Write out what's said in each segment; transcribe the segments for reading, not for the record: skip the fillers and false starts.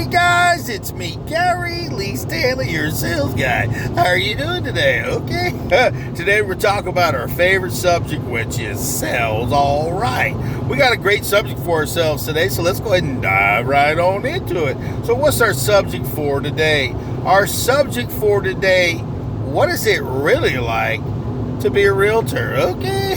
Hey guys, it's me, Gary Lee Stanley, your sales guy. How are you doing today? Okay. Today we're talking about our favorite subject, which is sales. All right. We got a great subject for ourselves today, so let's go ahead and dive right on into it. So what's our subject for today? Our subject for today, what is it really like to be a realtor? Okay.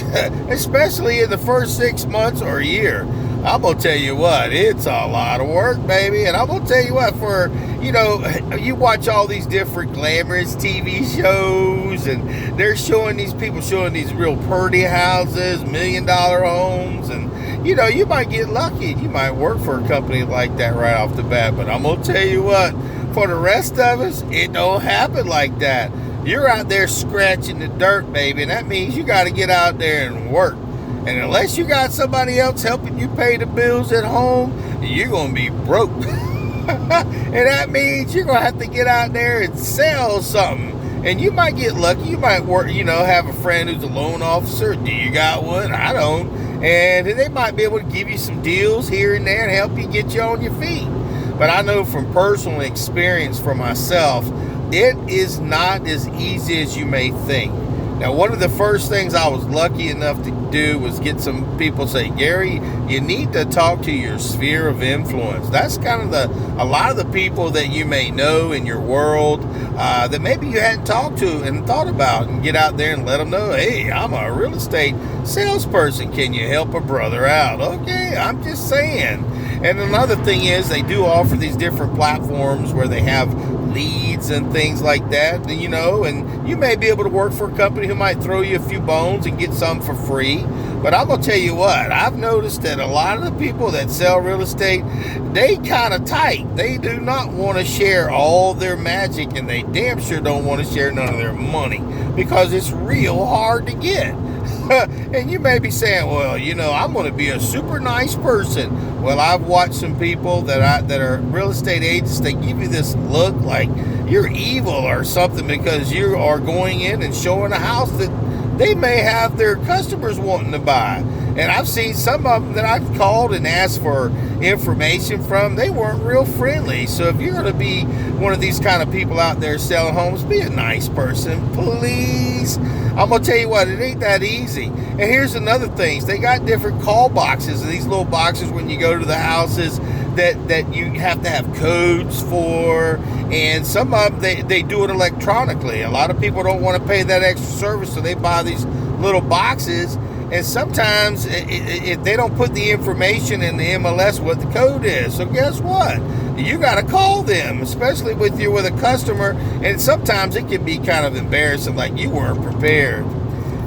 Especially in the first 6 months or a year. I'm going to tell you what, it's a lot of work, baby. And I'm going to tell you what, you watch all these different glamorous TV shows, and they're showing these people showing these real pretty houses, $1 million homes, and, you might get lucky. You might work for a company like that right off the bat. But I'm going to tell you what, for the rest of us, it don't happen like that. You're out there scratching the dirt, baby, and that means you got to get out there and work. And unless you got somebody else helping you pay the bills at home, you're going to be broke. And that means you're going to have to get out there and sell something. And you might get lucky. You might work, have a friend who's a loan officer. Do you got one? I don't. And they might be able to give you some deals here and there and help you get you on your feet. But I know from personal experience for myself, it is not as easy as you may think. Now, one of the first things I was lucky enough to do was get some people say, Gary, you need to talk to your sphere of influence. That's kind of a lot of the people that you may know in your world that maybe you hadn't talked to and thought about, and get out there and let them know, hey, I'm a real estate salesperson. Can you help a brother out? Okay, I'm just saying. And another thing is they do offer these different platforms where they have leads and things like that, and you may be able to work for a company who might throw you a few bones and get some for free. But I'm going to tell you what, I've noticed that a lot of the people that sell real estate, they kind of tight. They do not want to share all their magic, and they damn sure don't want to share none of their money because it's real hard to get. And you may be saying, well, I'm going to be a super nice person. Well, I've watched some people that are real estate agents. They give you this look like you're evil or something because you are going in and showing a house that they may have their customers wanting to buy. And I've seen some of them that I've called and asked for information from. They weren't real friendly. So if you're going to be one of these kind of people out there selling homes, be a nice person, please. I'm going to tell you what, it ain't that easy. And here's another thing. They got different call boxes, and these little boxes when you go to the houses that you have to have codes for. And some of them, they do it electronically. A lot of people don't want to pay that extra service, so they buy these little boxes. And sometimes if they don't put the information in the MLS what the code is. So guess what? You got to call them, especially with a customer. And sometimes it can be kind of embarrassing, like you weren't prepared.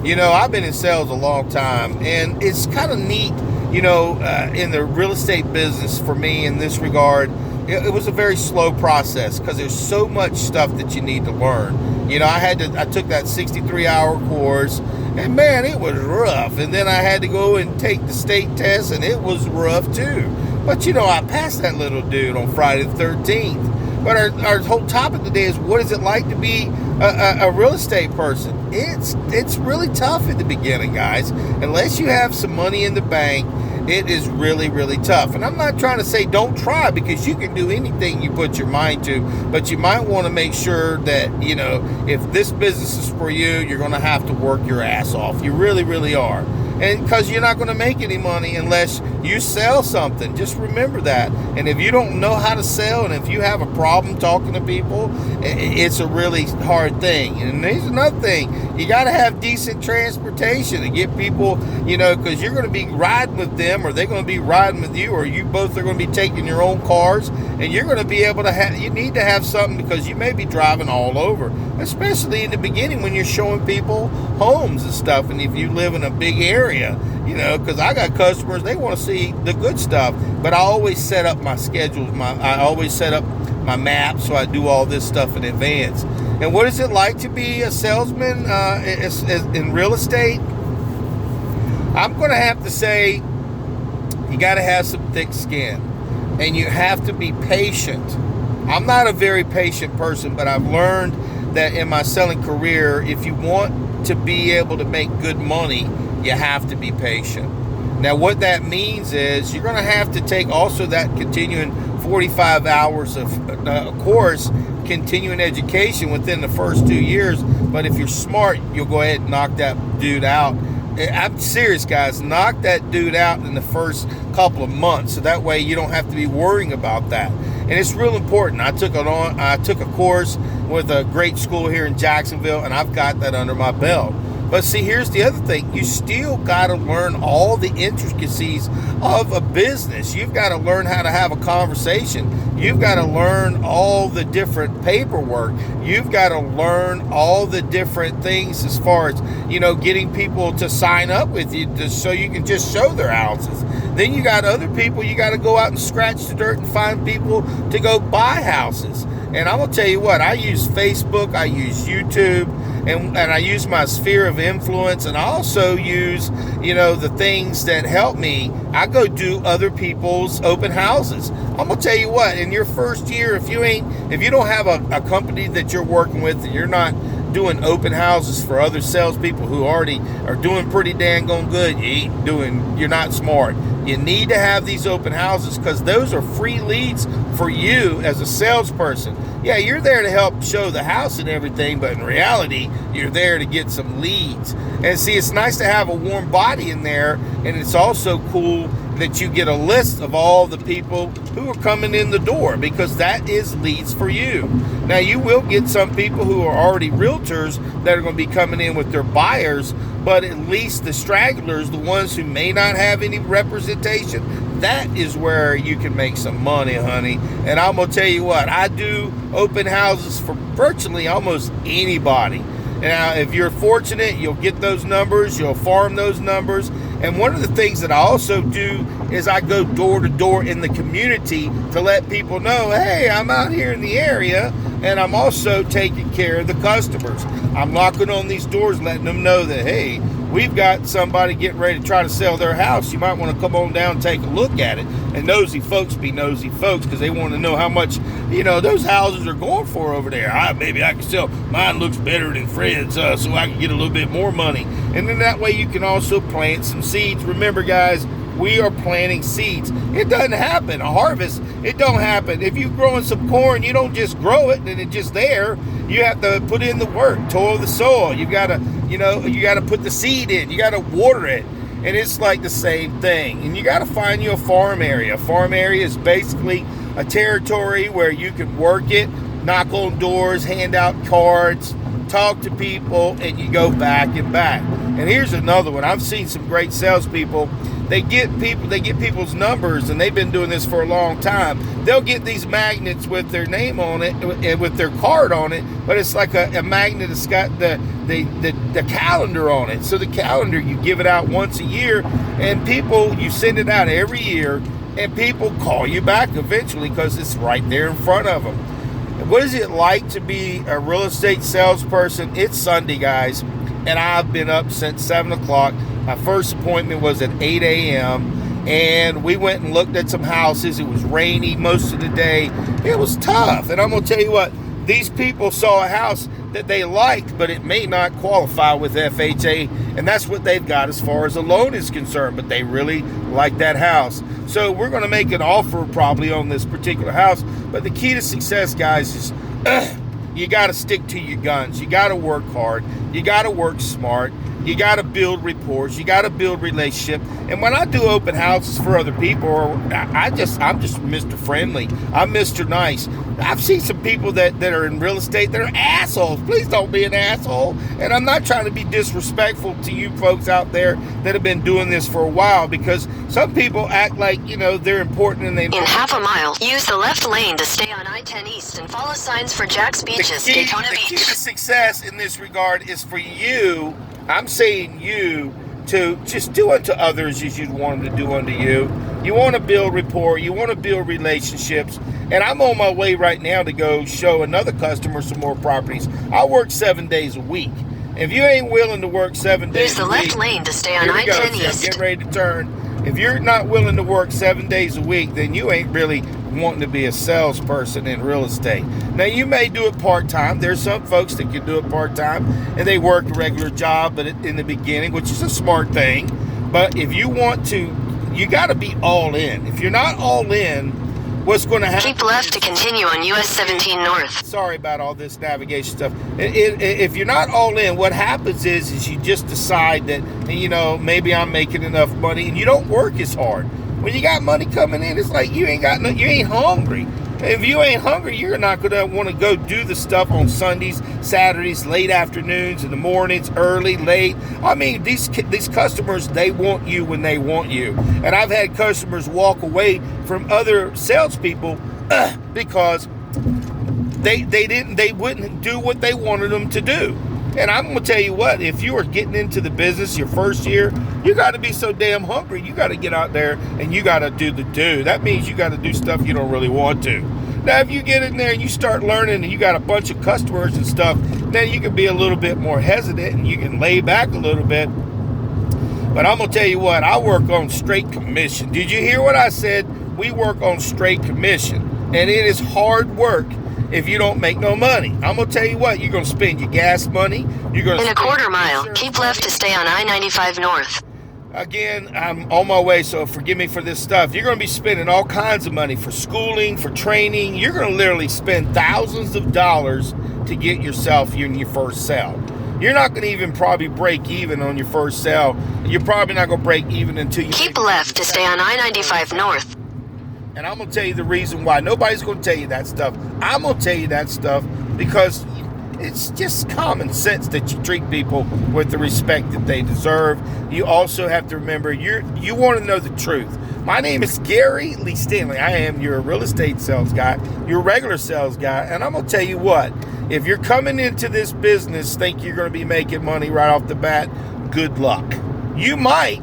I've been in sales a long time, and it's kind of neat, in the real estate business for me in this regard. It was a very slow process because there's so much stuff that you need to learn. I took that 63-hour course, and man, it was rough. And then I had to go and take the state test, and it was rough too. But I passed that little dude on Friday the 13th. But our whole topic today is, what is it like to be a real estate person? It's really tough at the beginning, guys. Unless you have some money in the bank, it is really, really tough. And I'm not trying to say don't try, because you can do anything you put your mind to. But you might want to make sure that, if this business is for you, you're going to have to work your ass off. You really, really are. And because you're not going to make any money unless you sell something. Just remember that. And if you don't know how to sell, and if you have a problem talking to people, it's a really hard thing. And there's another thing. You got to have decent transportation to get people, because you're going to be riding with them, or they're going to be riding with you, or you both are going to be taking your own cars. And you're going to be able to you need to have something, because you may be driving all over, especially in the beginning when you're showing people homes and stuff. And if you live in a big area, because I got customers, they want to see the good stuff. But I always set up my schedules. I always set up my maps, so I do all this stuff in advance. And what is it like to be a salesman in real estate? I'm going to have to say you got to have some thick skin, and you have to be patient. I'm not a very patient person, but I've learned that in my selling career, if you want to be able to make good money, you have to be patient. Now, what that means is you're going to have to take also that continuing 45 hours of course, continuing education within the first 2 years. But if you're smart, you'll go ahead and knock that dude out. I'm serious, guys. Knock that dude out in the first couple of months, so that way you don't have to be worrying about that. And it's real important. I took a course with a great school here in Jacksonville, and I've got that under my belt. But see, here's the other thing. You still got to learn all the intricacies of a business. You've got to learn how to have a conversation. You've got to learn all the different paperwork. You've got to learn all the different things as far as, getting people to sign up with you so you can just show their houses. Then you got other people, you got to go out and scratch the dirt and find people to go buy houses. And I'm going to tell you what, I use Facebook, I use YouTube, and I use my sphere of influence, and I also use, the things that help me. I go do other people's open houses. I'm going to tell you what, in your first year, if you don't have a company that you're working with and you're not doing open houses for other salespeople who already are doing pretty dang good, you're not smart. You need to have these open houses because those are free leads for you as a salesperson. Yeah, you're there to help show the house and everything, but in reality, you're there to get some leads. And see, it's nice to have a warm body in there, and it's also cool that you get a list of all the people who are coming in the door, because that is leads for you. Now, you will get some people who are already realtors that are going to be coming in with their buyers, but at least the stragglers, the ones who may not have any representation, that is where you can make some money, honey. And I'm going to tell you what, I do open houses for virtually almost anybody. Now, if you're fortunate, you'll get those numbers, you'll farm those numbers. And one of the things that I also do is I go door to door in the community to let people know, hey, I'm out here in the area, and I'm also taking care of the customers. I'm knocking on these doors, letting them know that, hey, we've got somebody getting ready to try to sell their house. You might want to come on down and take a look at it. And nosy folks be nosy folks because they want to know how much, those houses are going for over there. Maybe I can sell. Mine looks better than Fred's, so I can get a little bit more money. And then that way you can also plant some seeds. Remember, guys, we are planting seeds. It doesn't happen. A harvest, it don't happen. If you're growing some corn, you don't just grow it and it's just there. You have to put in the work, toil the soil. You got to put the seed in. You got to water it. And it's like the same thing. And you got to find you a farm area. A farm area is basically a territory where you can work it, knock on doors, hand out cards, talk to people, and you go back and back. And here's another one. I've seen some great salespeople. They get people's numbers, and they've been doing this for a long time. They'll get these magnets with their name on it and with their card on it, but it's like a magnet that's got the calendar on it. So the calendar, you give it out once a year, and you send it out every year, and people call you back eventually because it's right there in front of them. What is it like to be a real estate salesperson? It's Sunday, guys, and I've been up since 7 o'clock. My first appointment was at 8 a.m., and we went and looked at some houses. It was rainy most of the day. It was tough, and I'm going to tell you what, these people saw a house that they liked, but it may not qualify with FHA, and that's what they've got as far as a loan is concerned, but they really like that house. So we're going to make an offer probably on this particular house, but the key to success, guys, is you got to stick to your guns. You got to work hard. You got to work smart. You got to build reports. You got to build relationship. And when I do open houses for other people, I'm just Mr. Friendly. I'm Mr. Nice. I've seen some people that are in real estate that are assholes. Please don't be an asshole. And I'm not trying to be disrespectful to you folks out there that have been doing this for a while, because some people act like, they're important and they don't. In half a mile, use the left lane to stay on I-10 East and follow signs for Jack's Beaches, Daytona Beach. The key to success in this regard is for you, I'm saying you, to just do unto others as you'd want them to do unto you. You want to build rapport. You want to build relationships. And I'm on my way right now to go show another customer some more properties. I work 7 days a week. If you ain't willing to work 7 days a week, use the left lane to stay on I-10 East. Get ready to turn. If you're not willing to work 7 days a week, then you ain't really wanting to be a salesperson in real estate. Now, you may do it part-time. There's some folks that can do it part-time, and they work a regular job in the beginning, which is a smart thing. But if you want to, you got to be all in. If you're not all in, what's going to happen? Keep left to continue on US 17 North. Sorry about all this navigation stuff. If you're not all in, what happens is you just decide that, maybe I'm making enough money, and you don't work as hard. When you got money coming in, it's like you ain't hungry. If you ain't hungry, you're not going to want to go do the stuff on Sundays, Saturdays, late afternoons, in the mornings, early, late. I mean, these customers, they want you when they want you. And I've had customers walk away from other salespeople because they wouldn't do what they wanted them to do. And I'm going to tell you what, if you are getting into the business your first year, you got to be so damn hungry. You got to get out there and you got to do the do. That means you got to do stuff you don't really want to. Now, if you get in there and you start learning and you got a bunch of customers and stuff, then you can be a little bit more hesitant and you can lay back a little bit. But I'm going to tell you what, I work on straight commission. Did you hear what I said? We work on straight commission. And it is hard work. If you don't make no money, I'm going to tell you what, you're going to spend your gas money. You're going to in a quarter mile, keep left to stay on I-95 North. Again, I'm on my way, so forgive me for this stuff. You're going to be spending all kinds of money for schooling, for training. You're going to literally spend thousands of dollars to get yourself in your first sale. You're not going to even probably break even on your first sale. You're probably not going to break even until you keep left to stay on I-95 North. And I'm going to tell you the reason why. Nobody's going to tell you that stuff. I'm going to tell you that stuff because it's just common sense that you treat people with the respect that they deserve. You also have to remember, you want to know the truth. My name is Gary Lee Stanley. I am your real estate sales guy, your regular sales guy. And I'm going to tell you what, if you're coming into this business, think you're going to be making money right off the bat, good luck. You might.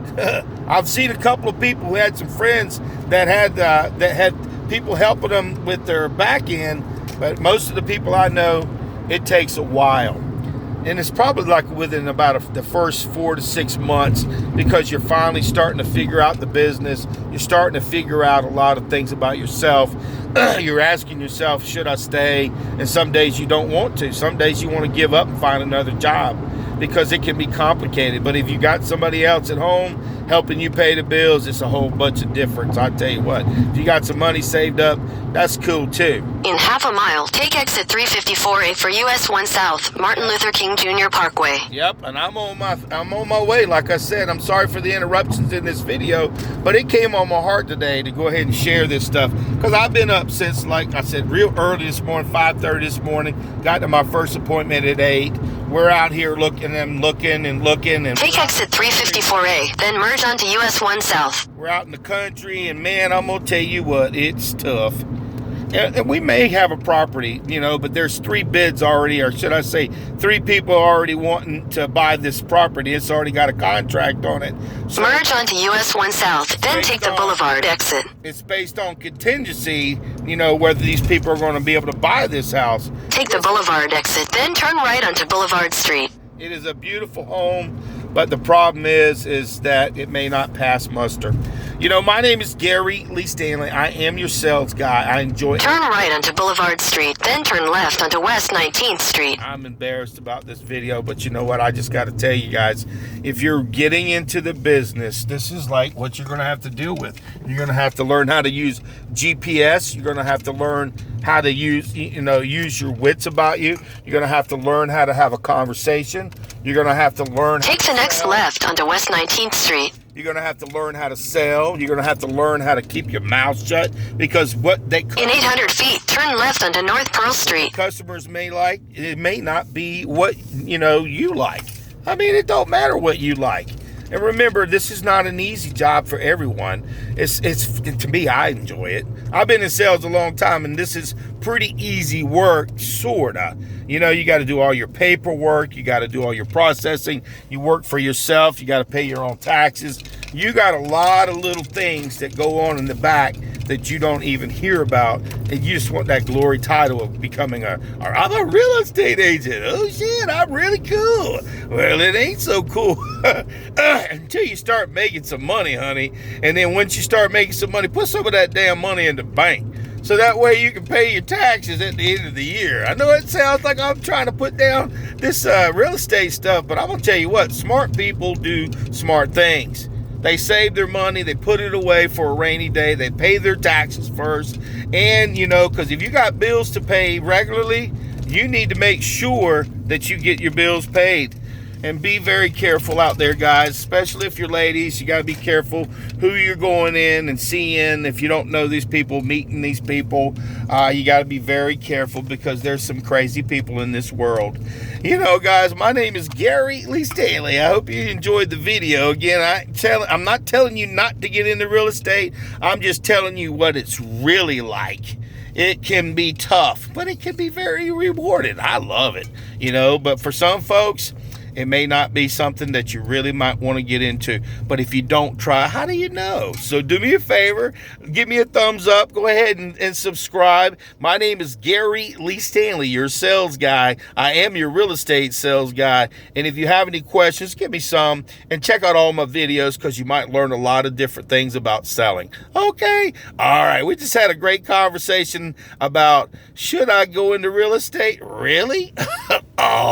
I've seen a couple of people who had some friends that had people helping them with their back end, but most of the people I know, it takes a while. And it's probably like within about the first 4 to 6 months, because you're finally starting to figure out the business. You're starting to figure out a lot of things about yourself. You're asking yourself, should I stay? And some days you don't want to. Some days you want to give up and find another job, because it can be complicated. But if you got somebody else at home helping you pay the bills, it's a whole bunch of difference. I tell you what, if you got some money saved up, that's cool too. In half a mile, take exit 354A for US 1 South, Martin Luther King Jr. Parkway. Yep, and I'm on my way. Like I said, I'm sorry for the interruptions in this video, but it came on my heart today to go ahead and share this stuff, because I've been up since, like I said, real early this morning, 5:30 this morning. Got to my first appointment at 8. We're out here looking. And take exit 354A, then merge onto US 1 South. We're out in the country, and man, I'm gonna tell you what, it's tough. And we may have a property, but there's 3 bids already, or should I say 3 people already wanting to buy this property. It's already got a contract on it. So merge onto US 1 South, then take the boulevard exit. It's based on contingency, whether these people are going to be able to buy this house. Take the boulevard exit, then turn right onto Boulevard Street. It is a beautiful home, but the problem is that it may not pass muster. My name is Gary Lee Stanley. I am your sales guy. I enjoy. Turn right onto Boulevard Street, then turn left onto West 19th Street. I'm embarrassed about this video, but you know what? I just got to tell you guys, if you're getting into the business, this is like what you're going to have to deal with. You're going to have to learn how to use GPS. You're going to have to learn how to use your wits about you. You're going to have to learn how to have a conversation. You're going to have to learn. Take the next left onto West 19th Street. You're going to have to learn how to sell. You're going to have to learn how to keep your mouth shut, because what they... In 800 feet, turn left onto North Pearl Street. Customers may like, it may not be what, you like. I mean, it don't matter what you like. And remember, this is not an easy job for everyone. It's to me, I enjoy it. I've been in sales a long time, and this is pretty easy work, sorta. You got to do all your paperwork. You got to do all your processing. You work for yourself. You got to pay your own taxes. You got a lot of little things that go on in the back that you don't even hear about, and you just want that glory title of becoming I'm a real estate agent. Oh shit, I'm really cool. Well, it ain't so cool until you start making some money, honey. And then once you start making some money, put some of that damn money in the bank, so that way you can pay your taxes at the end of the year. I know it sounds like I'm trying to put down this real estate stuff, but I'm gonna tell you what, smart people do smart things. They save their money. They put it away for a rainy day. They pay their taxes first. And, because if you got bills to pay regularly, you need to make sure that you get your bills paid. And be very careful out there, guys, especially if you're ladies. You got to be careful who you're going in and seeing. If you don't know these people, meeting these people, you got to be very careful because there's some crazy people in this world. Guys, my name is Gary Lee Stanley. I hope you enjoyed the video. Again, I'm not telling you not to get into real estate. I'm just telling you what it's really like. It can be tough, but it can be very rewarding. I love it, but for some folks, it may not be something that you really might want to get into. But if you don't try, how do you know? So do me a favor. Give me a thumbs up. Go ahead and subscribe. My name is Gary Lee Stanley, your sales guy. I am your real estate sales guy. And if you have any questions, give me some. And check out all my videos because you might learn a lot of different things about selling. Okay? All right. We just had a great conversation about, should I go into real estate? Really? Oh.